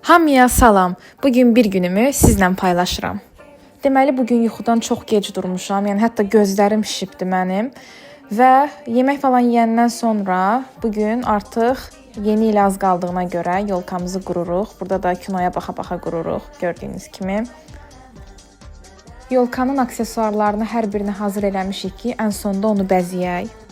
Hamıya salam. Bugün bir günümü sizlə paylaşıram. Deməli bugün yuxudan çox gec durmuşam. Yəni hətta gözlərim şişibdi mənim. Və yemək falan yeyəndən sonra bugün artıq yeni il az qaldığına görə yolkamızı qururuq. Burada da kinoya baxa-baxa qururuq gördüyünüz kimi. Yolkanın aksesuarlarını hər birini hazır eləmişik ki, ən sonda onu bəzəyək.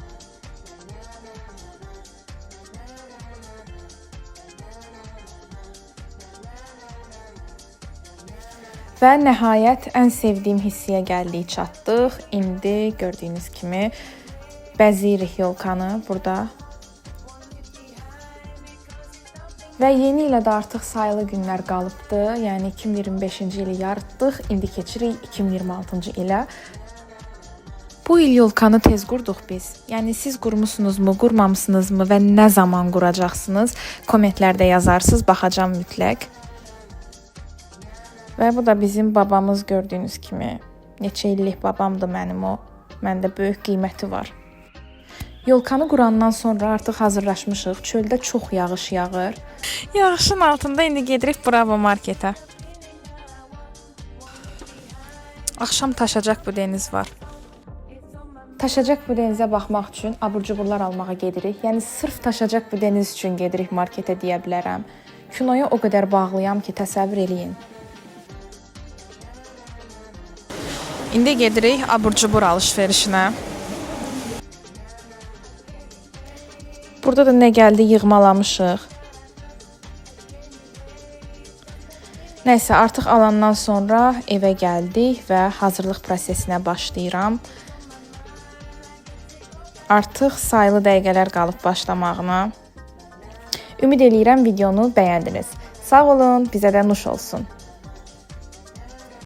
Və nəhayət ən sevdiyim hissəyə gəldik, çatdıq. İndi gördüyünüz kimi bəzəyirik yolkanı burada. Və yeni ilə də artıq sayılı günlər qalıbdı. Yəni 2025-ci ili yarıtdıq, indi keçirik 2026-cı ilə. Bu il yolkanı tez qurduq biz. Yəni siz qurmusunuzmu, qurmamısınızmı və nə zaman quracaqsınız? Kommentlərdə yazarsınız, baxacağam mütləq. Və bu da bizim babamız gördüyünüz kimi. Neçə illik babamdır mənim o. Məndə böyük qiyməti var. Yolkanı qurandan sonra artıq hazırlaşmışıq. Çöldə çox yağış yağır. Yağışın altında indi gedirik Bravo marketə. Axşam Taşacaq bu dəniz var. Taşacaq bu dənizə baxmaq üçün abur-cuburlar almağa gedirik. Yəni sırf Taşacaq bu dəniz üçün gedirik marketə deyə bilərəm. Kinoya o qədər bağlıyam ki, təsəvvür eləyin. İndi gedirik abur-cubur alış-verişinə. Burada da nə gəldi yığmalamışıq. Nəysə, artıq alandan sonra evə gəldik və hazırlıq prosesinə başlayıram. Artıq sayılı dəqiqələr qalıb başlamağına. Ümid eləyirəm videonu bəyəndiniz. Sağ olun, bizə də nuş olsun.